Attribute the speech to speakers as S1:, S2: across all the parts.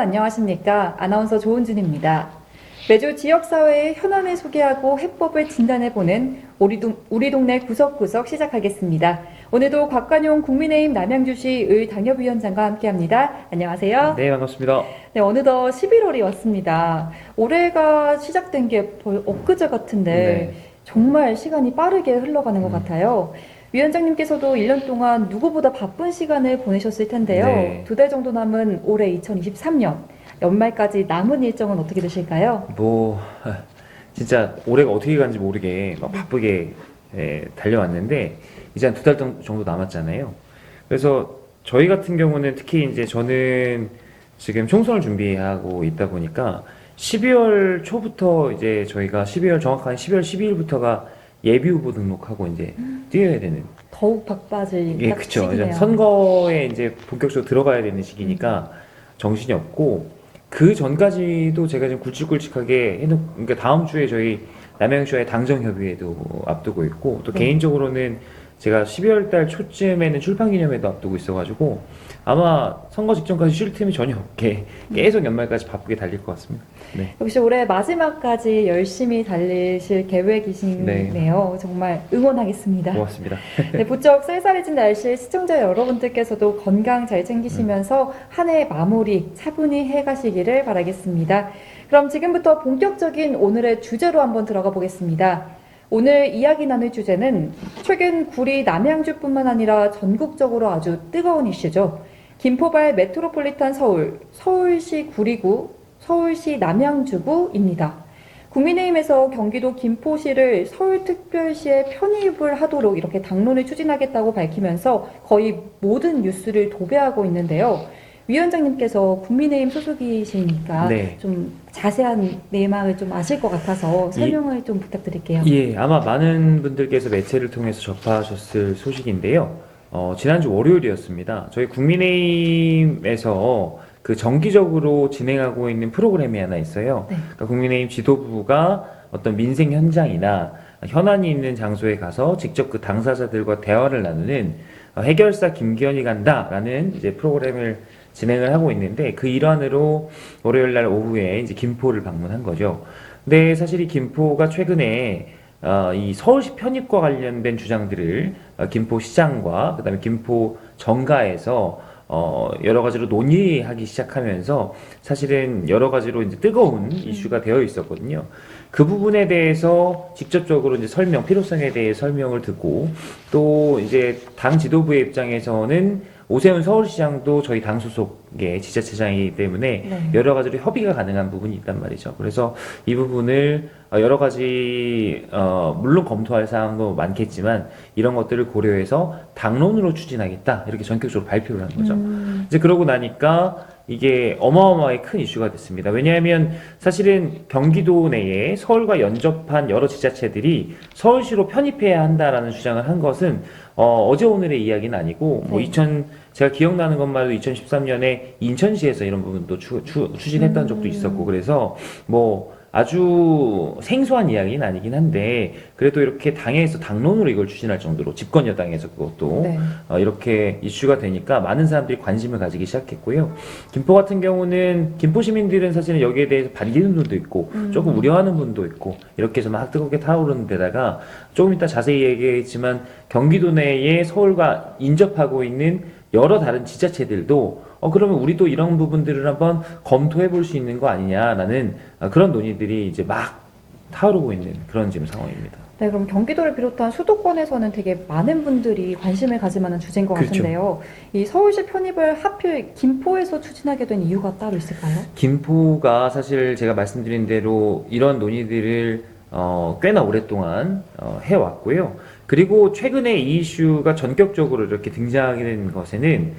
S1: 안녕하십니까. 아나운서 조은준입니다. 매주 지역사회의 현안을 소개하고 해법을 진단해보는 우리 동네 구석구석 시작하겠습니다. 오늘도 곽관용 국민의힘 남양주시 의 당협위원장과 함께합니다. 안녕하세요.
S2: 네, 반갑습니다.
S1: 네, 어느덧 11월이 왔습니다. 올해가 시작된 게 엊그제 같은데
S2: 네.
S1: 정말 시간이 빠르게 흘러가는 것 같아요. 위원장님께서도 1년 동안 누구보다 바쁜 시간을 보내셨을 텐데요.
S2: 네.
S1: 2달 정도 남은 올해 2023년 연말까지 남은 일정은 어떻게 되실까요?
S2: 진짜 올해가 어떻게 가는지 모르게 막 바쁘게 달려왔는데 이제 한 2달 정도 남았잖아요. 그래서 저희 같은 경우는 특히 이제 저는 지금 총선을 준비하고 있다 보니까 12월 초부터 이제 저희가 정확한 12월 12일부터가 예비 후보 등록하고 이제 뛰어야 되는.
S1: 더욱 바빠질
S2: 예,
S1: 딱
S2: 그쵸. 이제
S1: 시기네요.
S2: 선거에 이제 본격적으로 들어가야 되는 시기니까 정신이 없고, 그 전까지도 제가 지금 굵직굵직하게 그러니까 다음 주에 저희 남양주와의 당정협의회도 앞두고 있고, 또
S1: 네.
S2: 개인적으로는 제가 12월 달 초쯤에는 출판기념회도 앞두고 있어가지고 아마 선거 직전까지 쉴 틈이 전혀 없게 계속 연말까지 바쁘게 달릴 것 같습니다. 네.
S1: 역시 올해 마지막까지 열심히 달리실 계획이시네요. 정말 응원하겠습니다.
S2: 고맙습니다.
S1: 네, 부쩍 쌀쌀해진 날씨에 시청자 여러분들께서도 건강 잘 챙기시면서 한 해 마무리 차분히 해가시기를 바라겠습니다. 그럼 지금부터 본격적인 오늘의 주제로 한번 들어가 보겠습니다. 오늘 이야기 나눌 주제는 최근 구리 남양주뿐만 아니라 전국적으로 아주 뜨거운 이슈죠. 김포발 메트로폴리탄 서울, 서울시 구리구, 서울시 남양주구입니다. 국민의힘에서 경기도 김포시를 서울특별시에 편입을 하도록 이렇게 당론을 추진하겠다고 밝히면서 거의 모든 뉴스를 도배하고 있는데요. 위원장님께서 국민의힘 소속이시니까
S2: 네.
S1: 좀 자세한 내막을 좀 아실 것 같아서 설명을 좀 부탁드릴게요.
S2: 예, 아마 많은 분들께서 매체를 통해서 접하셨을 소식인데요. 지난주 월요일이었습니다. 저희 국민의힘에서 그 정기적으로 진행하고 있는 프로그램이 하나 있어요.
S1: 네.
S2: 그러니까 국민의힘 지도부가 어떤 민생 현장이나 현안이 있는 장소에 가서 직접 그 당사자들과 대화를 나누는 해결사 김기현이 간다라는 이제 프로그램을 진행을 하고 있는데, 그 일환으로 월요일 날 오후에 이제 김포를 방문한 거죠. 근데 사실 이 김포가 최근에 이 서울시 편입과 관련된 주장들을 김포시장과 그다음에 김포 정가에서 여러 가지로 논의하기 시작하면서 사실은 여러 가지로 이제 뜨거운 이슈가 되어 있었거든요. 그 부분에 대해서 직접적으로 이제 필요성에 대해 설명을 듣고, 또 이제 당 지도부의 입장에서는 오세훈 서울시장도 저희 당 소속의 지자체장이기 때문에
S1: 네.
S2: 여러 가지로 협의가 가능한 부분이 있단 말이죠. 그래서 이 부분을 여러 가지 물론 검토할 사항도 많겠지만 이런 것들을 고려해서 당론으로 추진하겠다, 이렇게 전격적으로 발표를 한 거죠. 이제 그러고 나니까 이게 어마어마하게 큰 이슈가 됐습니다. 왜냐하면 사실은 경기도 내에 서울과 연접한 여러 지자체들이 서울시로 편입해야 한다라는 주장을 한 것은 어제 오늘의 이야기는 아니고, 뭐
S1: 네.
S2: 제가 기억나는 것만 해도 2013년에 인천시에서 이런 부분도 추진했던 적도 있었고, 그래서 뭐 아주 생소한 이야기는 아니긴 한데, 그래도 이렇게 당에서 당론으로 이걸 추진할 정도로, 집권 여당에서 그것도
S1: 네.
S2: 이렇게 이슈가 되니까 많은 사람들이 관심을 가지기 시작했고요. 김포 같은 경우는 김포 시민들은 사실은 여기에 대해서 반기는 분도 있고 조금 우려하는 분도 있고, 이렇게 해서 막 뜨겁게 타오르는 데다가 조금 이따 자세히 얘기했지만 경기도 내에 서울과 인접하고 있는 여러 다른 지자체들도 그러면 우리도 이런 부분들을 한번 검토해 볼 수 있는 거 아니냐라는 그런 논의들이 이제 막 타오르고 있는 그런 지금 상황입니다.
S1: 네, 그럼 경기도를 비롯한 수도권에서는 되게 많은 분들이 관심을 가질 만한 주제인 것
S2: 그렇죠.
S1: 같은데요. 이 서울시 편입을 하필 김포에서 추진하게 된 이유가 따로 있을까요?
S2: 김포가 사실 제가 말씀드린 대로 이런 논의들을 꽤나 오랫동안 해왔고요. 그리고 최근에 이 이슈가 전격적으로 이렇게 등장하게 된 것에는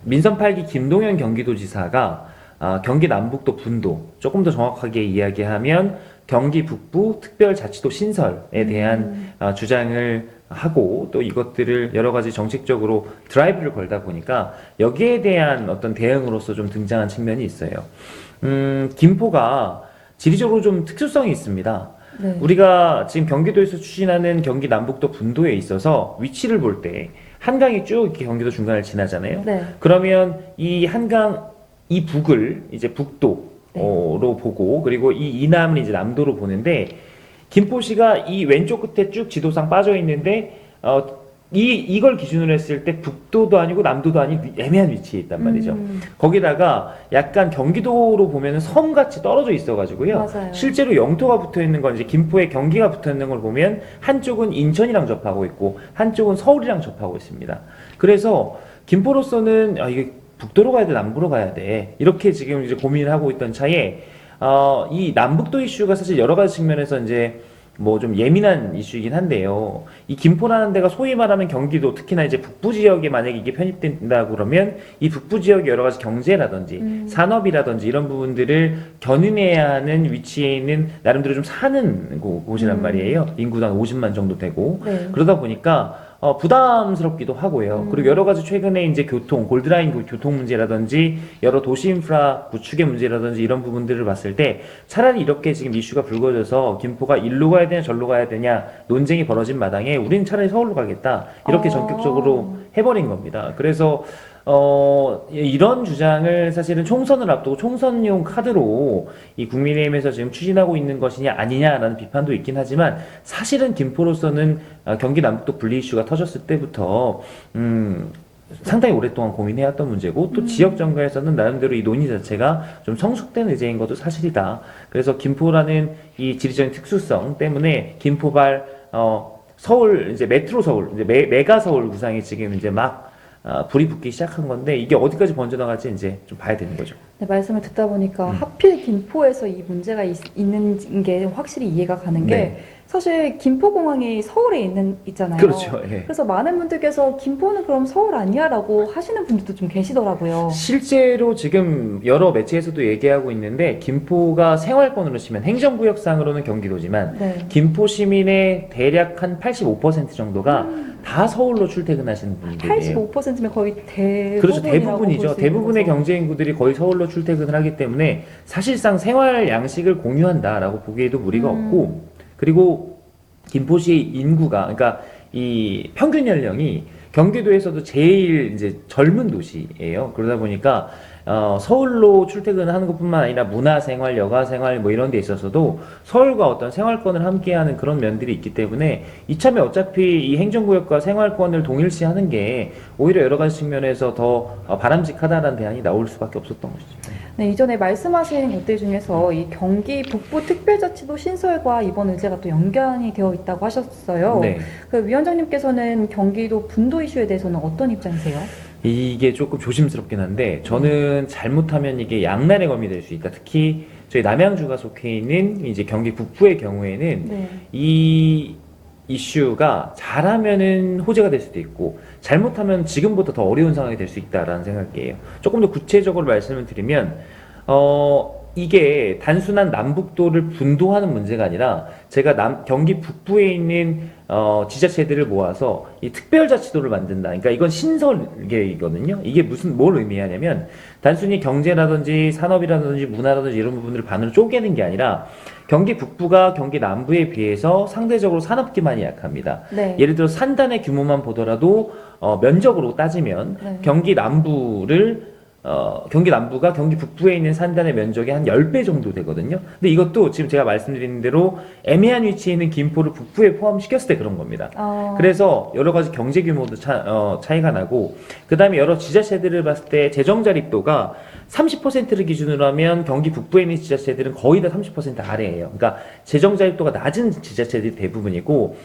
S2: 민선 8기 김동연 경기도지사가 경기 남북도 분도, 조금 더 정확하게 이야기하면 경기 북부 특별자치도 신설에 대한 주장을 하고, 또 이것들을 여러 가지 정책적으로 드라이브를 걸다 보니까 여기에 대한 어떤 대응으로서 좀 등장한 측면이 있어요. 김포가 지리적으로 좀 특수성이 있습니다.
S1: 네.
S2: 우리가 지금 경기도에서 추진하는 경기 남북도 분도에 있어서 위치를 볼 때 한강이 쭉 이렇게 경기도 중간을 지나잖아요.
S1: 네.
S2: 그러면 이 한강 이 북을 이제 북도로 보고 그리고 이 이남을 이제 남도로 보는데 김포시가 이 왼쪽 끝에 쭉 지도상 빠져 있는데 이걸 기준으로 했을 때 북도도 아니고 남도도 아닌 애매한 위치에 있단 말이죠. 거기다가 약간 경기도로 보면은 섬같이 떨어져 있어가지고요.
S1: 맞아요.
S2: 실제로 영토가 붙어 있는 건 이제 김포에 경기가 붙어 있는 걸 보면 한쪽은 인천이랑 접하고 있고 한쪽은 서울이랑 접하고 있습니다. 그래서 김포로서는 이게 북도로 가야 돼, 남부로 가야 돼 이렇게 지금 이제 고민을 하고 있던 차에 이 남북도 이슈가 사실 여러 가지 측면에서 이제 뭐 좀 예민한 이슈이긴 한데요. 이 김포라는 데가 소위 말하면 경기도, 특히나 이제 북부 지역에 만약에 이게 편입된다고 그러면 이 북부 지역의 여러 가지 경제라든지 산업이라든지 이런 부분들을 견인해야 하는 위치에 있는 나름대로 좀 사는 곳이란 말이에요. 인구당 50만 정도 되고.
S1: 네.
S2: 그러다 보니까 부담스럽기도 하고요. 그리고 여러 가지 최근에 이제 교통, 골드라인 교통 문제라든지 여러 도시 인프라 구축의 문제라든지 이런 부분들을 봤을 때 차라리 이렇게 지금 이슈가 불거져서 김포가 일로 가야 되냐 절로 가야 되냐 논쟁이 벌어진 마당에 우린 차라리 서울로 가겠다. 이렇게 전격적으로 해버린 겁니다. 그래서 이런 주장을 사실은 총선을 앞두고 총선용 카드로 이 국민의힘에서 지금 추진하고 있는 것이냐 아니냐라는 비판도 있긴 하지만 사실은 김포로서는 경기 남북도 분리 이슈가 터졌을 때부터 상당히 오랫동안 고민해왔던 문제고 또 지역 정가에서는 나름대로 이 논의 자체가 좀 성숙된 의제인 것도 사실이다. 그래서 김포라는 이 지리적인 특수성 때문에 김포발 서울 이제 메트로 서울 이제 메가 서울 구상이 지금 이제 막 불이 붙기 시작한 건데 이게 어디까지 번져나갈지 이제 좀 봐야 되는 거죠.
S1: 네, 말씀을 듣다 보니까 하필 김포에서 이 문제가 있는 게 확실히 이해가 가는 게
S2: 네.
S1: 사실 김포공항이 서울에 있잖아요.
S2: 그렇죠. 예.
S1: 그래서 많은 분들께서 김포는 그럼 서울 아니야? 라고 하시는 분들도 좀 계시더라고요.
S2: 실제로 지금 여러 매체에서도 얘기하고 있는데 김포가 생활권으로 치면 행정구역상으로는 경기도지만
S1: 네.
S2: 김포 시민의 대략 한 85% 정도가 다 서울로 출퇴근하시는 분들이에요.
S1: 85%면 거의 대부분이라고
S2: 그렇죠.
S1: 볼
S2: 대부분이죠.
S1: 수 있는
S2: 대부분의
S1: 거죠.
S2: 경제 인구들이 거의 서울로 출퇴근을 하기 때문에 사실상 생활 양식을 공유한다라고 보기에도 무리가 없고 그리고 김포시의 인구가 그러니까 이 평균 연령이 경기도에서도 제일 이제 젊은 도시예요. 그러다 보니까 서울로 출퇴근하는 것뿐만 아니라 문화생활, 여가생활 뭐 이런 데 있어서도 서울과 어떤 생활권을 함께하는 그런 면들이 있기 때문에 이참에 어차피 이 행정구역과 생활권을 동일시하는 게 오히려 여러 가지 측면에서 더 바람직하다라는 대안이 나올 수밖에 없었던 것이죠.
S1: 네, 이전에 말씀하신 것들 중에서 이 경기 북부 특별자치도 신설과 이번 의제가 또 연관이 되어 있다고 하셨어요.
S2: 네.
S1: 그 위원장님께서는 경기도 분도 이슈에 대해서는 어떤 입장이세요?
S2: 이게 조금 조심스럽긴 한데 저는 잘못하면 이게 양날의 검이 될 수 있다. 특히 저희 남양주가 속해 있는 이제 경기 북부의 경우에는
S1: 네.
S2: 이 이슈가 잘하면은 호재가 될 수도 있고 잘못하면 지금보다 더 어려운 상황이 될 수 있다라는 생각이에요. 조금 더 구체적으로 말씀을 드리면 이게 단순한 남북도를 분도하는 문제가 아니라 제가 경기 북부에 있는 지자체들을 모아서 이 특별자치도를 만든다. 그러니까 이건 신설계획이거든요. 이게 뭘 의미하냐면 단순히 경제라든지 산업이라든지 문화라든지 이런 부분들을 반으로 쪼개는 게 아니라 경기 북부가 경기 남부에 비해서 상대적으로 산업 기반이 약합니다.
S1: 네.
S2: 예를 들어 산단의 규모만 보더라도 면적으로 따지면
S1: 네.
S2: 경기 남부가 경기 북부에 있는 산단의 면적의 한 10배 정도 되거든요. 근데 이것도 지금 제가 말씀드린 대로 애매한 위치에 있는 김포를 북부에 포함시켰을 때 그런 겁니다. 그래서 여러 가지 경제 규모도 차이가 나고, 그 다음에 여러 지자체들을 봤을 때 재정 자립도가 30%를 기준으로 하면 경기 북부에 있는 지자체들은 거의 다 30% 아래예요. 그러니까 재정 자립도가 낮은 지자체들이 대부분이고,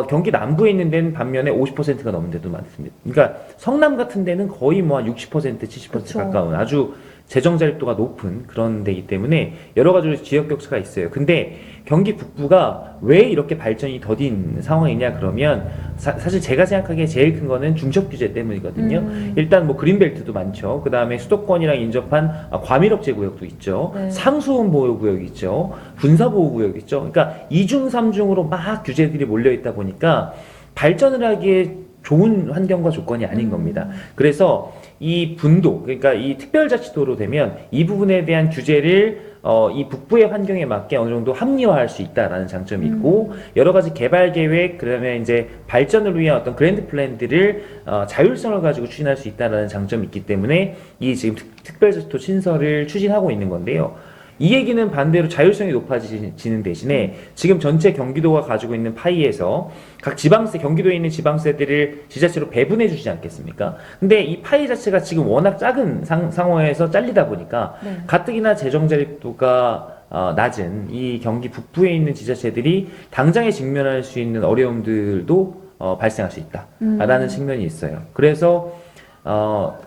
S2: 경기 남부에 있는 데는 반면에 50%가 넘는 데도 많습니다. 그러니까 성남 같은 데는 거의 뭐 한 60%, 70%
S1: 그쵸.
S2: 가까운 아주 재정 자립도가 높은 그런 데이기 때문에 여러 가지 지역 격차가 있어요. 근데 경기 북부가 왜 이렇게 발전이 더딘 상황이냐 그러면 사실 제가 생각하기에 제일 큰 거는 중첩 규제 때문이거든요. 일단 뭐 그린벨트도 많죠. 그 다음에 수도권이랑 인접한 과밀억제 구역도 있죠.
S1: 네.
S2: 상수원 보호 구역이 있죠. 군사 보호 구역이 있죠. 그러니까 2중 3중으로 막 규제들이 몰려 있다 보니까 발전을 하기에 좋은 환경과 조건이 아닌 겁니다. 그래서 이 분도, 그러니까 이 특별자치도로 되면 이 부분에 대한 규제를 이 북부의 환경에 맞게 어느 정도 합리화할 수 있다라는 장점이 있고 여러 가지 개발 계획 그다음에 이제 발전을 위한 어떤 그랜드 플랜들을 자율성을 가지고 추진할 수 있다라는 장점이 있기 때문에 이 지금 특별자치도 신설을 추진하고 있는 건데요. 이 얘기는 반대로 자율성이 높아지는 대신에 지금 전체 경기도가 가지고 있는 파이에서 각 지방세, 경기도에 있는 지방세들을 지자체로 배분해 주지 않겠습니까? 근데 이 파이 자체가 지금 워낙 작은 상황에서 잘리다 보니까
S1: 네. 가뜩이나
S2: 가뜩이나 재정 자립도가 낮은 이 경기 북부에 있는 지자체들이 당장에 직면할 수 있는 어려움들도 발생할 수 있다라는 측면이 있어요. 그래서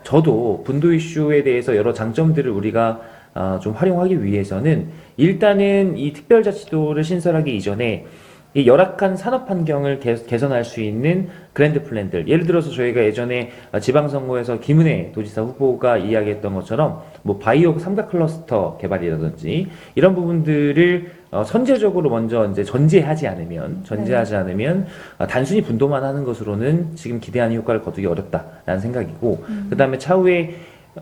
S2: 저도 분도 이슈에 대해서 여러 장점들을 우리가 좀 활용하기 위해서는 일단은 이 특별자치도를 신설하기 이전에 이 열악한 산업 환경을 개선할 수 있는 그랜드 플랜들, 예를 들어서 저희가 예전에 지방선거에서 김은혜 도지사 후보가 이야기했던 것처럼 뭐 바이오 삼각 클러스터 개발이라든지 이런 부분들을 선제적으로 먼저 이제 전제하지 않으면 단순히 분도만 하는 것으로는 지금 기대하는 효과를 거두기 어렵다라는 생각이고, 그다음에 차후에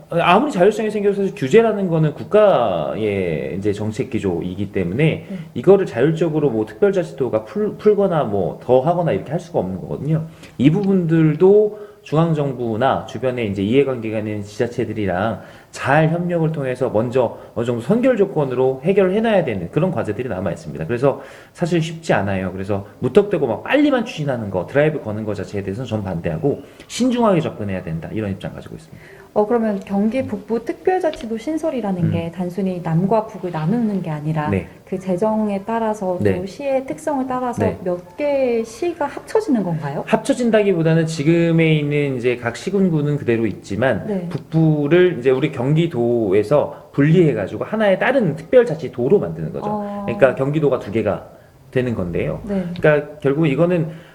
S2: 아무리 자율성이 생겨서 사실 규제라는 거는 국가의 이제 정책 기조이기 때문에 이거를 자율적으로 뭐 특별자치도가 풀거나 뭐 더 하거나 이렇게 할 수가 없는 거거든요. 이 부분들도 중앙정부나 주변에 이제 이해관계가 있는 지자체들이랑 잘 협력을 통해서 먼저 어느 정도 선결 조건으로 해결을 해놔야 되는 그런 과제들이 남아 있습니다. 그래서 사실 쉽지 않아요. 그래서 무턱대고 막 빨리만 추진하는 거, 드라이브 거는 거 자체에 대해서는 전 반대하고 신중하게 접근해야 된다. 이런 입장 가지고 있습니다.
S1: 그러면 경기 북부 특별자치도 신설이라는 게 단순히 남과 북을 나누는 게 아니라
S2: 네.
S1: 그 재정에 따라서 또
S2: 네.
S1: 시의 특성을 따라서
S2: 네.
S1: 몇 개의 시가 합쳐지는 건가요?
S2: 합쳐진다기보다는 지금에 있는 이제 각 시군구는 그대로 있지만
S1: 네.
S2: 북부를 이제 우리 경기도에서 분리해가지고 하나의 다른 특별자치도로 만드는 거죠. 그러니까 경기도가 두 개가 되는 건데요.
S1: 네.
S2: 그러니까 결국 이거는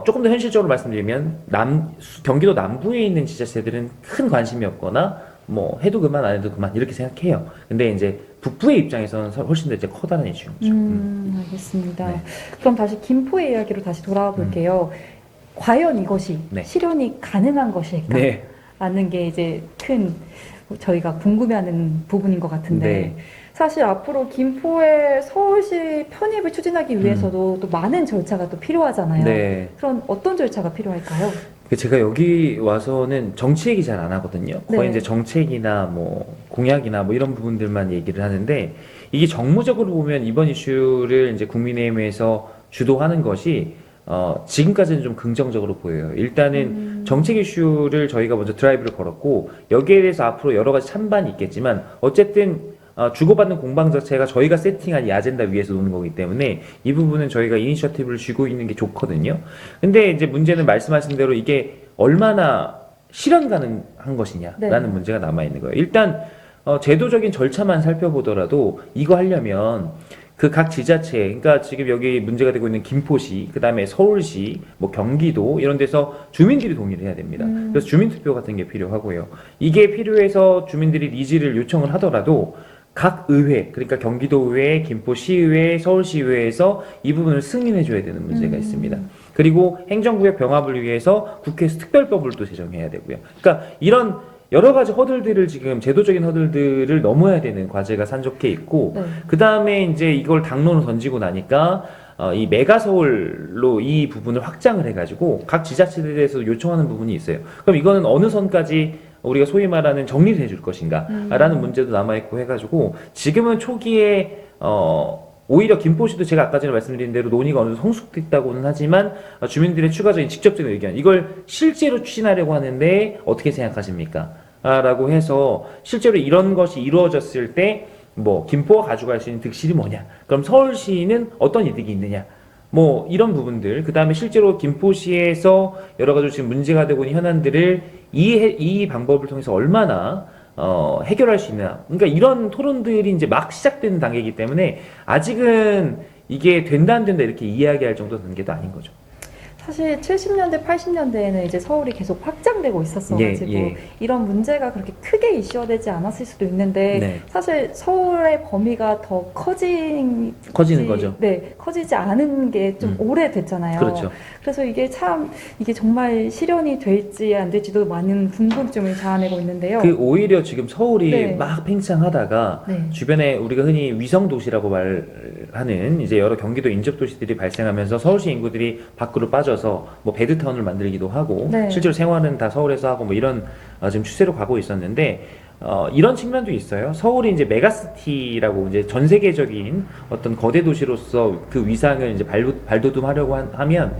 S2: 조금 더 현실적으로 말씀드리면 경기도 남부에 있는 지자체들은 큰 관심이 없거나 뭐 해도 그만 안 해도 그만 이렇게 생각해요. 근데 이제 북부의 입장에서는 훨씬 더 이제 커다란 이슈인 거죠.
S1: 알겠습니다.
S2: 네.
S1: 그럼 다시 김포의 이야기로 다시 돌아와 볼게요. 과연 이것이
S2: 네.
S1: 실현이 가능한 것일까?
S2: 네.
S1: 라는 게 이제 큰 저희가 궁금해하는 부분인 것 같은데
S2: 네.
S1: 사실 앞으로 김포의 서울시 편입을 추진하기 위해서도 또 많은 절차가 또 필요하잖아요.
S2: 네.
S1: 그럼 어떤 절차가 필요할까요?
S2: 제가 여기 와서는 정치 얘기 잘 안 하거든요. 거의
S1: 네.
S2: 이제 정책이나 뭐 공약이나 뭐 이런 부분들만 얘기를 하는데 이게 정무적으로 보면 이번 이슈를 이제 국민의힘에서 주도하는 것이 지금까지는 좀 긍정적으로 보여요. 일단은 정책 이슈를 저희가 먼저 드라이브를 걸었고 여기에 대해서 앞으로 여러 가지 찬반이 있겠지만 어쨌든 주고받는 공방 자체가 저희가 세팅한 이 아젠다 위에서 노는 거기 때문에 이 부분은 저희가 이니셔티브를 쥐고 있는 게 좋거든요. 근데 이제 문제는 말씀하신 대로 이게 얼마나 실현 가능한 것이냐라는
S1: 네.
S2: 문제가 남아 있는 거예요. 일단 제도적인 절차만 살펴보더라도 이거 하려면 그 각 지자체, 그러니까 지금 여기 문제가 되고 있는 김포시, 그 다음에 서울시, 뭐 경기도 이런 데서 주민들이 동의를 해야 됩니다. 그래서 주민투표 같은 게 필요하고요. 이게 필요해서 주민들이 니즈를 요청을 하더라도 각 의회, 그러니까 경기도의회, 김포시의회, 서울시의회에서 이 부분을 승인해줘야 되는 문제가 있습니다. 그리고 행정구역 병합을 위해서 국회에서 특별법을 또 제정해야 되고요. 그러니까 이런 여러 가지 허들들을 지금 제도적인 허들들을 넘어야 되는 과제가 산적해 있고,
S1: 네.
S2: 그 다음에 이제 이걸 당론을 던지고 나니까 이 메가서울로 이 부분을 확장을 해가지고 각 지자체들에 대해서 요청하는 부분이 있어요. 그럼 이거는 어느 선까지 우리가 소위 말하는 정리를 해줄 것인가 라는 문제도 남아있고 해가지고 지금은 초기에 오히려 김포시도 제가 아까 전에 말씀드린 대로 논의가 어느 정도 성숙됐다고는 하지만 주민들의 추가적인 직접적인 의견, 이걸 실제로 추진하려고 하는데 어떻게 생각하십니까? 라고 해서 실제로 이런 것이 이루어졌을 때 뭐 김포가 가져갈 수 있는 득실이 뭐냐, 그럼 서울시는 어떤 이득이 있느냐, 뭐 이런 부분들, 그 다음에 실제로 김포시에서 여러 가지 지금 문제가 되고 있는 현안들을 이 방법을 통해서 얼마나 해결할 수 있나, 그러니까 이런 토론들이 이제 막 시작되는 단계이기 때문에 아직은 이게 된다 안 된다 이렇게 이야기할 정도 단계도 아닌 거죠.
S1: 사실 70년대, 80년대에는 이제 서울이 계속 확장되고 있었어가지고
S2: 예.
S1: 이런 문제가 그렇게 크게 이슈화되지 않았을 수도 있는데
S2: 네.
S1: 사실 서울의 범위가 더
S2: 커지는 거죠.
S1: 네, 커지지 않은 게 좀 오래됐잖아요.
S2: 그렇죠.
S1: 그래서 이게 정말 실현이 될지 안 될지도 많은 궁금증을 자아내고 있는데요.
S2: 오히려 지금 서울이
S1: 네.
S2: 막 팽창하다가
S1: 네.
S2: 주변에 우리가 흔히 위성 도시라고 말하는 이제 여러 경기도 인접 도시들이 발생하면서 서울시 인구들이 밖으로 빠져서 뭐 베드타운을 만들기도 하고
S1: 네.
S2: 실제로 생활은 다 서울에서 하고 뭐 이런 지금 추세로 가고 있었는데 이런 측면도 있어요. 서울이 이제 메가시티라고 이제 전 세계적인 어떤 거대 도시로서 그 위상을 이제 발돋움하려고 하면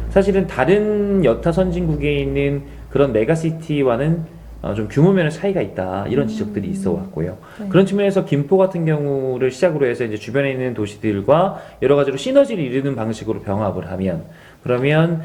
S2: 사실은 다른 여타 선진국에 있는 그런 메가시티와는 좀 규모면의 차이가 있다 이런 지적들이 있어 왔고요.
S1: 네.
S2: 그런 측면에서 김포 같은 경우를 시작으로 해서 이제 주변에 있는 도시들과 여러 가지로 시너지를 이루는 방식으로 병합을 하면 그러면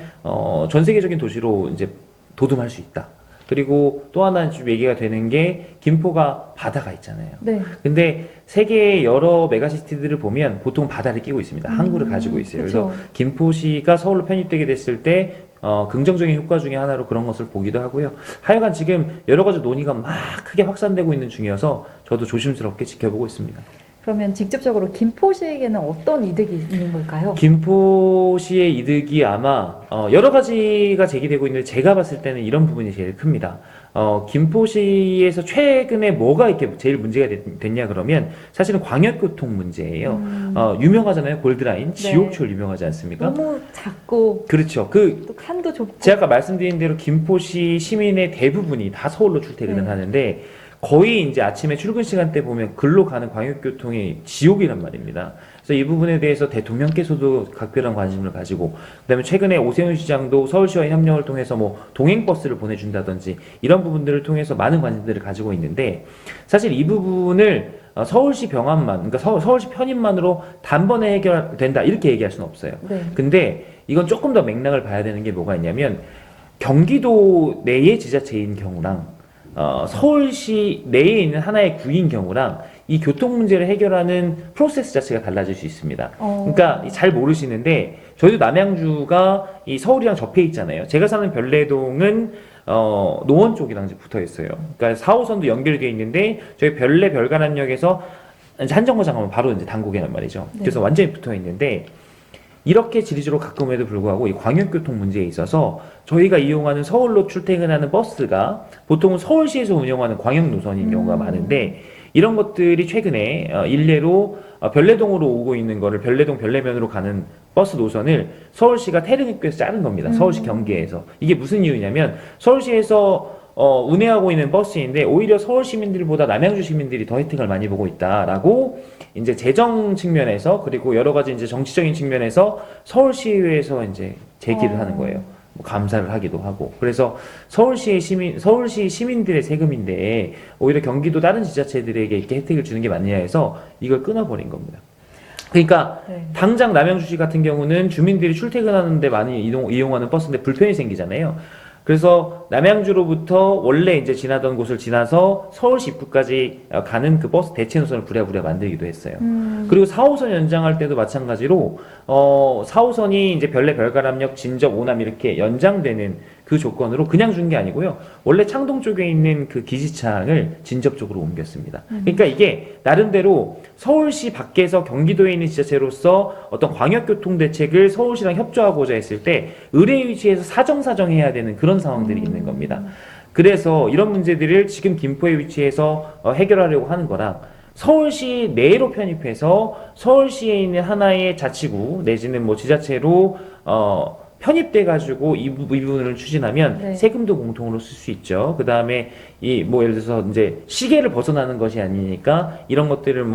S2: 전 세계적인 도시로 이제 도듬할 수 있다. 그리고 또 하나 좀 얘기가 되는 게 김포가 바다가 있잖아요.
S1: 네.
S2: 근데 세계의 여러 메가시티들을 보면 보통 바다를 끼고 있습니다. 항구를 가지고 있어요.
S1: 그쵸.
S2: 그래서 김포시가 서울로 편입되게 됐을 때 긍정적인 효과 중에 하나로 그런 것을 보기도 하고요. 하여간 지금 여러 가지 논의가 막 크게 확산되고 있는 중이어서 저도 조심스럽게 지켜보고 있습니다.
S1: 그러면 직접적으로 김포시에게는 어떤 이득이 있는 걸까요?
S2: 김포시의 이득이 아마 여러 가지가 제기되고 있는데 제가 봤을 때는 이런 부분이 제일 큽니다. 김포시에서 최근에 뭐가 이렇게 제일 문제가 됐냐 그러면 사실은 광역교통 문제예요. 유명하잖아요. 골드라인, 지옥철 유명하지 않습니까?
S1: 너무 작고
S2: 그렇죠.
S1: 또 칸도 좁고
S2: 제가 아까 말씀드린 대로 김포시 시민의 대부분이 다 서울로 출퇴근을
S1: 네.
S2: 하는데 거의 이제 아침에 출근 시간대 보면 글로 가는 광역교통이 지옥이란 말입니다. 그래서 이 부분에 대해서 대통령께서도 각별한 관심을 가지고 그다음에 최근에 오세훈 시장도 서울시와 협력을 통해서 뭐 동행버스를 보내준다든지 이런 부분들을 통해서 많은 관심들을 가지고 있는데 사실 이 부분을 서울시 병합만 그러니까 서울시 편입만으로 단번에 해결된다 이렇게 얘기할 수는 없어요.
S1: 네.
S2: 근데 이건 조금 더 맥락을 봐야 되는 게 뭐가 있냐면 경기도 내의 지자체인 경우랑 서울시 내에 있는 하나의 구인 경우랑 이 교통 문제를 해결하는 프로세스 자체가 달라질 수 있습니다. 그러니까 잘 모르시는데 저희도 남양주가 이 서울이랑 접해 있잖아요. 제가 사는 별내동은 노원 쪽이랑 이제 붙어 있어요. 그러니까 4호선도 연결되어 있는데 저희 별내 별관암역에서 한정거장 가면 바로 이제 당국이란 말이죠.
S1: 네.
S2: 그래서 완전히 붙어 있는데 이렇게 지리적으로 가까움에도 불구하고 이 광역교통 문제에 있어서 저희가 이용하는 서울로 출퇴근하는 버스가 보통은 서울시에서 운영하는 광역 노선인 경우가 많은데 이런 것들이 최근에 일례로 별내동으로 오고 있는 거를 별내동 별내면으로 가는 버스 노선을 서울시가 태릉입구에서 자른 겁니다. 서울시 경계에서. 이게 무슨 이유냐면 서울시에서 운행하고 있는 버스인데 오히려 서울 시민들보다 남양주 시민들이 더 혜택을 많이 보고 있다라고 이제 재정 측면에서 그리고 여러 가지 이제 정치적인 측면에서 서울시의회에서 이제 제기를 하는 거예요. 뭐 감사를 하기도 하고. 그래서 서울시 시민들의 세금인데 오히려 경기도 다른 지자체들에게 이렇게 혜택을 주는 게 맞느냐 해서 이걸 끊어버린 겁니다. 그러니까 당장 남양주시 같은 경우는 주민들이 출퇴근하는데 많이 이용하는 버스인데 불편이 생기잖아요. 그래서 남양주로부터 원래 이제 지나던 곳을 지나서 서울시 입구까지 가는 그 버스 대체 노선을 부랴부랴 만들기도 했어요. 그리고 4호선 연장할 때도 마찬가지로 4호선이 이제 별내 별가람역 진접 오남 이렇게 연장되는 그 조건으로 그냥 준 게 아니고요. 원래 창동 쪽에 있는 그 기지창을 진접 쪽으로 옮겼습니다. 그러니까 이게 나름대로 서울시 밖에서 경기도에 있는 지자체로서 어떤 광역교통 대책을 서울시랑 협조하고자 했을 때 의뢰 위치에서 사정사정해야 되는 그런 상황들이 있는 겁니다. 그래서 이런 문제들을 지금 김포에 위치해서 해결하려고 하는 거랑 서울시 내로 편입해서 서울시에 있는 하나의 자치구 내지는 뭐 지자체로 편입돼가지고 이 부분을 추진하면 세금도 공통으로 쓸 수 있죠. 그 다음에 뭐 예를 들어서 이제 시계를 벗어나는 것이 아니니까 이런 것들을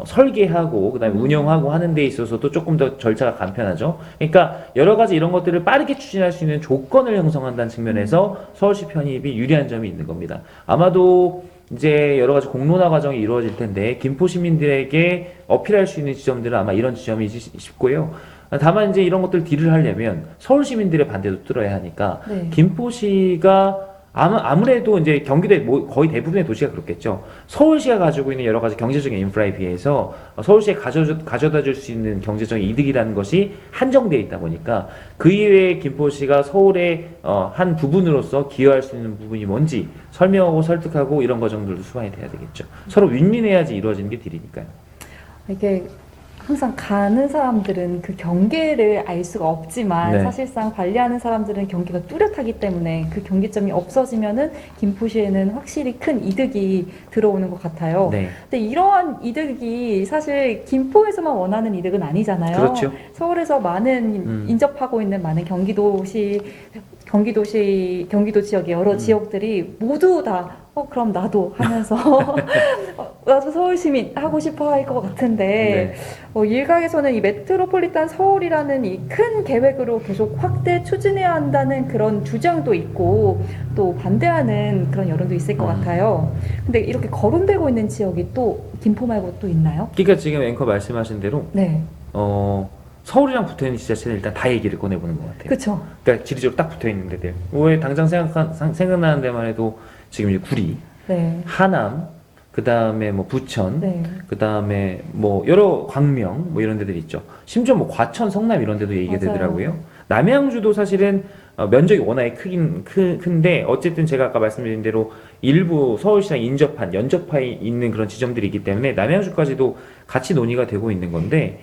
S2: 설계하고 그다음에 운영하고 하는 데 있어서도 조금 더 절차가 간편하죠. 그러니까 여러 가지 이런 것들을 빠르게 추진할 수 있는 조건을 형성한다는 측면에서 서울시 편입이 유리한 점이 있는 겁니다. 아마도 이제 여러 가지 공론화 과정이 이루어질 텐데 김포 시민들에게 어필할 수 있는 지점들은 아마 이런 지점이지 싶고요. 다만 이제 이런 것들 딜을 하려면 서울 시민들의 반대도 뚫어야 하니까 김포시가 아무래도 이제 경기도의 거의 대부분의 도시가 그렇겠죠. 서울시가 가지고 있는 여러 가지 경제적인 인프라에 비해서 서울시에 가져다 줄 수 있는 경제적인 이득이라는 것이 한정되어 있다 보니까 그 이외에 김포시가 서울의 한 부분으로서 기여할 수 있는 부분이 뭔지 설명하고 설득하고 이런 과정들도 수반이 돼야 되겠죠. 서로 윈윈해야지 이루어지는 게 딜이니까요.
S1: 이게 항상 가는 사람들은 그 경계를 알 수가 없지만
S2: 네.
S1: 사실상 관리하는 사람들은 경계가 뚜렷하기 때문에 그 경계점이 없어지면은 김포시에는 확실히 큰 이득이 들어오는 것 같아요.
S2: 네.
S1: 근데 이러한 이득이 사실 김포에서만 원하는 이득은 아니잖아요.
S2: 그렇죠.
S1: 서울에서 많은 인접하고 있는 많은 경기도 지역의 여러 지역들이 모두 다 그럼 나도 하면서 나도 서울 시민 하고 싶어 할 것 같은데 일각에서는 이 메트로폴리탄 서울이라는 이 큰 계획으로 계속 확대 추진해야 한다는 그런 주장도 있고 또 반대하는 그런 여론도 있을 것 같아요. 근데 이렇게 거론되고 있는 지역이 또 김포 말고 또 있나요?
S2: 그러니까 지금 앵커 말씀하신 대로
S1: 네,
S2: 서울이랑 붙어있는 지자체는 일단 다 얘기를 꺼내보는 것 같아요.
S1: 그렇죠.
S2: 그러니까 지리적으로 딱 붙어있는 데들. 왜 당장 생각나는 데만 해도 지금 이제 구리,
S1: 네,
S2: 하남, 그 다음에 뭐 부천,
S1: 네,
S2: 그 다음에 뭐 여러 광명 뭐 이런 데들 있죠. 심지어 뭐 과천, 성남 이런 데도 얘기가
S1: 맞아요.
S2: 되더라고요. 남양주도 사실은 면적이 워낙에 큰데 어쨌든 제가 아까 말씀드린 대로 일부 서울시랑 연접해 있는 그런 지점들이 있기 때문에 남양주까지도 같이 논의가 되고 있는 건데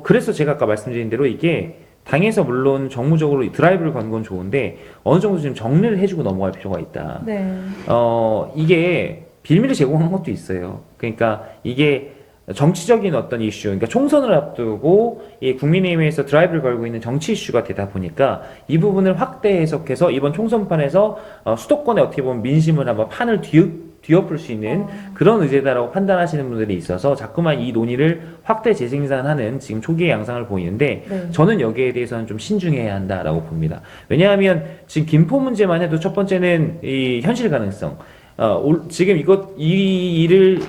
S2: 그래서 제가 아까 말씀드린 대로 이게 당에서 물론 정무적으로 드라이브를 건 건 좋은데 어느 정도 좀 정리를 해주고 넘어갈 필요가 있다.
S1: 네,
S2: 이게 빌미를 제공한 것도 있어요. 그러니까 이게 정치적인 어떤 이슈, 그러니까 총선을 앞두고 이 국민의힘에서 드라이브를 걸고 있는 정치 이슈가 되다 보니까 이 부분을 확대 해석해서 이번 총선판에서 수도권에 어떻게 보면 민심을 한번 판을 뒤엎을 수 있는 그런 의제다라고 판단하시는 분들이 있어서 자꾸만 이 논의를 확대 재생산하는 지금 초기의 양상을 보이는데
S1: 네.
S2: 저는 여기에 대해서는 좀 신중해야 한다라고 봅니다. 왜냐하면 지금 김포 문제만 해도 첫 번째는 이 현실 가능성. 지금 이 일을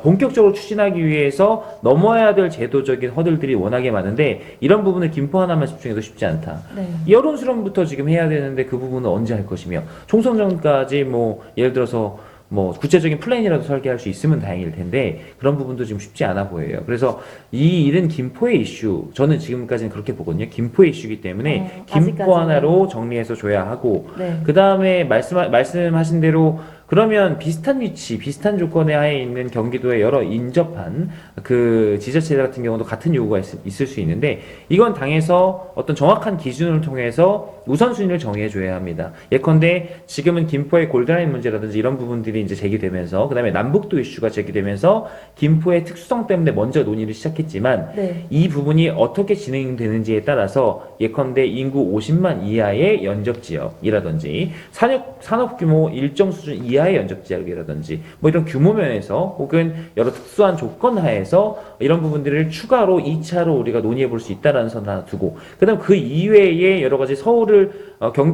S2: 본격적으로 추진하기 위해서 넘어야 될 제도적인 허들들이 워낙에 많은데 이런 부분을 김포 하나만 집중해도 쉽지 않다.
S1: 네.
S2: 여론 수렴부터 지금 해야 되는데 그 부분은 언제 할 것이며 총선 전까지 뭐 예를 들어서 뭐 구체적인 플랜이라도 설계할 수 있으면 다행일 텐데 그런 부분도 지금 쉽지 않아 보여요. 그래서 이 일은 김포의 이슈, 저는 지금까지는 그렇게 보거든요. 김포의 이슈이기 때문에 김포
S1: 아직까지는.
S2: 하나로 정리해서 줘야 하고
S1: 네.
S2: 그 다음에 말씀하신 대로 그러면 비슷한 위치, 비슷한 조건에 하에 있는 경기도의 여러 인접한 그 지자체 같은 경우도 같은 요구가 있을 수 있는데 이건 당에서 어떤 정확한 기준을 통해서 우선순위를 정해줘야 합니다. 예컨대 지금은 김포의 골드라인 문제라든지 이런 부분들이 이제 제기되면서 그 다음에 남북도 이슈가 제기되면서 김포의 특수성 때문에 먼저 논의를 시작했지만
S1: 네.
S2: 이 부분이 어떻게 진행되는지에 따라서 예컨대 인구 50만 이하의 연접지역이라든지 산업 규모 일정 수준 이하의 연접지역이라든지 뭐 이런 규모 면에서 혹은 여러 특수한 조건 하에서 이런 부분들을 추가로 2차로 우리가 논의해 볼 수 있다라는 선 하나 두고 그다음 그 이외에 여러 가지 서울을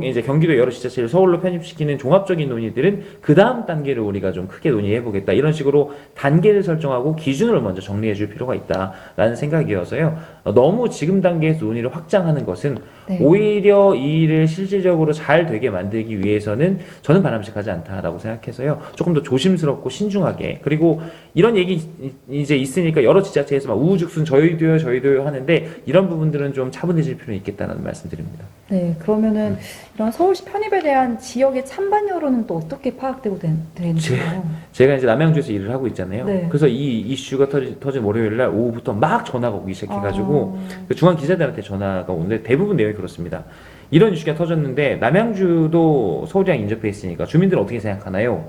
S2: 이제 경기도 여러 지자체를 서울로 편입시키는 종합적인 논의들은 그 다음 단계를 우리가 좀 크게 논의해 보겠다. 이런 식으로 단계를 설정하고 기준을 먼저 정리해 줄 필요가 있다라는 생각이어서요. 너무 지금 단계에서 논의를 확장하는 것은
S1: 네.
S2: 오히려 이 일을 실질적으로 잘 되게 만들기 위해서는 저는 바람직하지 않다라고 생각해서요. 조금 더 조심스럽고 신중하게 그리고 이런 얘기 이제 있으니까 여러 지자체에서 막 우후죽순 저희도요 하는데 이런 부분들은 좀 차분해질 필요는 있겠다는 말씀드립니다.
S1: 네, 그러면은 이런 서울시 편입에 대한 지역의 찬반 여론은 또 어떻게 파악되고 되는가요?
S2: 제가 이제 남양주에서 일을 하고 있잖아요.
S1: 네.
S2: 그래서 이 이슈가 터진 월요일 날 오후부터 막 전화가 오기 시작해가지고 그 중앙 기자들한테 전화가 오는데 대부분 내용이 그렇습니다. 이런 이슈가 터졌는데 남양주도 서울이랑 인접해 있으니까 주민들은 어떻게 생각하나요?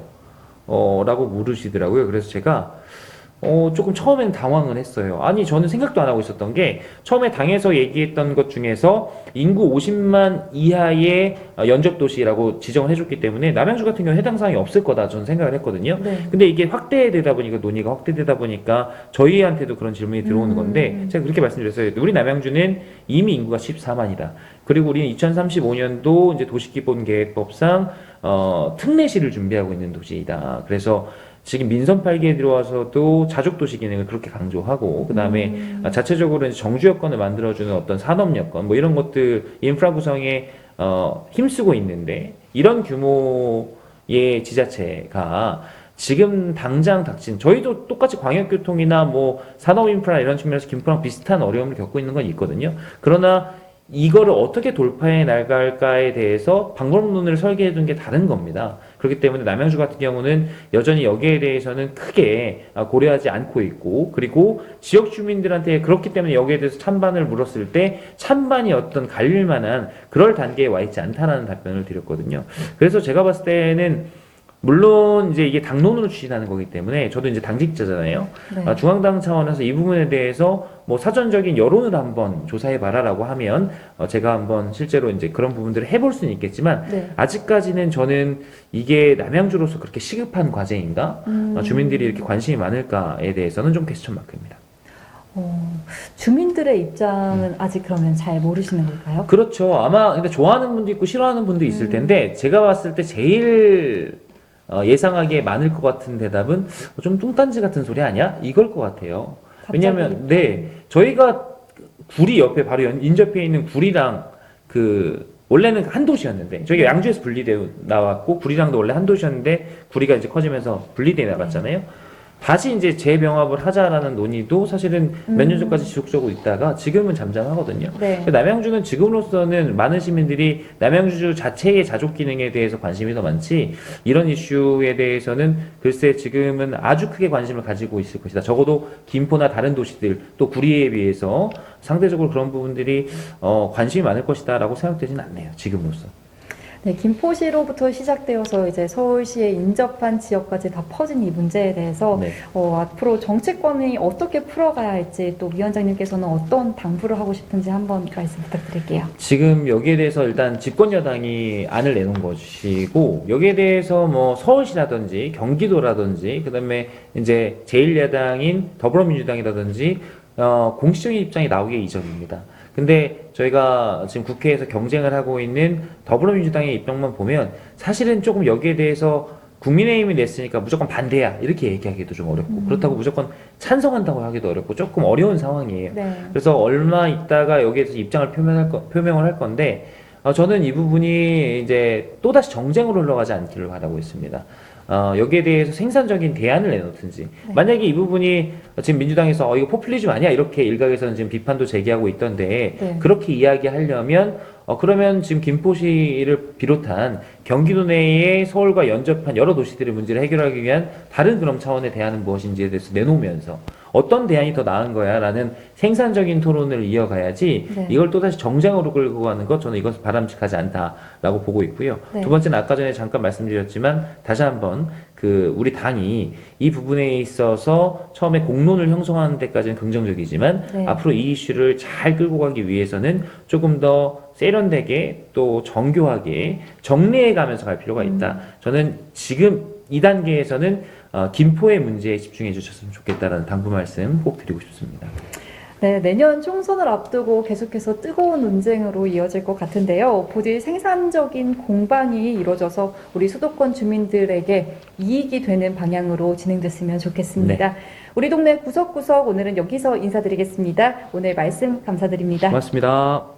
S2: 라고 물으시더라고요. 그래서 제가 조금 처음엔 당황을 했어요. 아니, 저는 생각도 안 하고 있었던 게, 처음에 당에서 얘기했던 것 중에서 인구 50만 이하의 연접도시라고 지정을 해줬기 때문에 남양주 같은 경우는 해당 사항이 없을 거다 저는 생각을 했거든요.
S1: 네.
S2: 근데 이게 확대되다 보니까, 논의가 확대되다 보니까 저희한테도 그런 질문이 들어오는 건데, 제가 그렇게 말씀드렸어요. 우리 남양주는 이미 인구가 14만이다. 그리고 우리는 2035년도 이제 도시기본계획법상 특례시를 준비하고 있는 도시이다. 그래서 지금 민선 8기에 들어와서도 자족도시 기능을 그렇게 강조하고 그 다음에 자체적으로 이제 정주 여건을 만들어주는 어떤 산업 여건 뭐 이런 것들 인프라 구성에 힘쓰고 있는데 이런 규모의 지자체가 지금 당장 닥친, 저희도 똑같이 광역교통이나 뭐 산업인프라 이런 측면에서 김포랑 비슷한 어려움을 겪고 있는 건 있거든요. 그러나 이거를 어떻게 돌파해 나갈까에 대해서 방법론을 설계해 둔 게 다른 겁니다. 그렇기 때문에 남양주 같은 경우는 여전히 여기에 대해서는 크게 고려하지 않고 있고, 그리고 지역 주민들한테 그렇기 때문에 여기에 대해서 찬반을 물었을 때 찬반이 어떤 갈릴 만한 그럴 단계에 와 있지 않다라는 답변을 드렸거든요. 그래서 제가 봤을 때는 물론 이제 이게 당론으로 추진하는 거기 때문에 저도 이제 당직자잖아요.
S1: 네.
S2: 중앙당 차원에서 이 부분에 대해서 뭐 사전적인 여론을 한번 조사해 봐라라고 하면 제가 한번 실제로 이제 그런 부분들을 해볼 수는 있겠지만
S1: 네.
S2: 아직까지는 저는 이게 남양주로서 그렇게 시급한 과제인가? 주민들이 이렇게 관심이 많을까에 대해서는 좀 퀘스천 마크입니다.
S1: 주민들의 입장은 아직 그러면 잘 모르시는 걸까요?
S2: 그렇죠. 아마 근데 좋아하는 분도 있고 싫어하는 분도 있을 텐데 제가 봤을 때 제일 예상하기에 많을 것 같은 대답은 좀 뚱딴지 같은 소리 아니야? 이걸 것 같아요. 왜냐하면 저희가 구리 옆에 바로 인접해 있는 구리랑 원래는 한 도시였는데 저희가 양주에서 분리되어 나왔고 구리랑도 원래 한 도시였는데 구리가 이제 커지면서 분리되어 나갔잖아요. 다시 이제 재병합을 하자라는 논의도 사실은 몇 년 전까지 지속적으로 있다가 지금은 잠잠하거든요.
S1: 네.
S2: 남양주는 지금으로서는 많은 시민들이 남양주 자체의 자족 기능에 대해서 관심이 더 많지 이런 이슈에 대해서는 글쎄 지금은 아주 크게 관심을 가지고 있을 것이다. 적어도 김포나 다른 도시들 또 구리에 비해서 상대적으로 그런 부분들이 관심이 많을 것이다라고 생각되지는 않네요. 지금으로서.
S1: 네, 김포시로부터 시작되어서 이제 서울시에 인접한 지역까지 다 퍼진 이 문제에 대해서
S2: 네.
S1: 앞으로 정치권이 어떻게 풀어가야 할지 또 위원장님께서는 어떤 당부를 하고 싶은지 한번 말씀 부탁드릴게요.
S2: 지금 여기에 대해서 일단 집권 여당이 안을 내놓은 것이고 여기에 대해서 뭐 서울시라든지 경기도라든지 그다음에 이제 제1야당인 더불어민주당이라든지 공식적인 입장이 나오기 이전입니다. 근데 저희가 지금 국회에서 경쟁을 하고 있는 더불어민주당의 입장만 보면 사실은 조금 여기에 대해서 국민의힘이 냈으니까 무조건 반대야 이렇게 얘기하기도 좀 어렵고 그렇다고 무조건 찬성한다고 하기도 어렵고 조금 어려운 상황이에요.
S1: 네.
S2: 그래서 얼마 있다가 여기에 대해서 입장을 표명을 할 건데 저는 이 부분이 이제 또다시 정쟁으로 흘러가지 않기를 바라고 있습니다. 여기에 대해서 생산적인 대안을 내놓든지 만약에 이 부분이 지금 민주당에서 이거 포퓰리즘 아니야 이렇게 일각에서는 지금 비판도 제기하고 있던데
S1: 네.
S2: 그렇게 이야기하려면 그러면 지금 김포시를 비롯한 경기도 내의 서울과 연접한 여러 도시들의 문제를 해결하기 위한 다른 그런 차원의 대안은 무엇인지에 대해서 내놓으면서 어떤 대안이 더 나은 거야 라는 생산적인 토론을 이어가야지
S1: 네.
S2: 이걸 또다시 정쟁으로 끌고 가는 것 저는 이것은 바람직하지 않다라고 보고 있고요.
S1: 네.
S2: 두 번째는 아까 전에 잠깐 말씀드렸지만 다시 한번 우리 당이 이 부분에 있어서 처음에 공론을 형성하는 데까지는 긍정적이지만
S1: 네.
S2: 앞으로 이 이슈를 잘 끌고 가기 위해서는 조금 더 세련되게 또 정교하게 정리해 가면서 갈 필요가 있다. 저는 지금 이 단계에서는 김포의 문제에 집중해 주셨으면 좋겠다라는 당부 말씀 꼭 드리고 싶습니다.
S1: 네, 내년 총선을 앞두고 계속해서 뜨거운 논쟁으로 이어질 것 같은데요. 부디 생산적인 공방이 이루어져서 우리 수도권 주민들에게 이익이 되는 방향으로 진행됐으면 좋겠습니다. 우리 동네 구석구석 오늘은 여기서 인사드리겠습니다. 오늘 말씀 감사드립니다.
S2: 고맙습니다.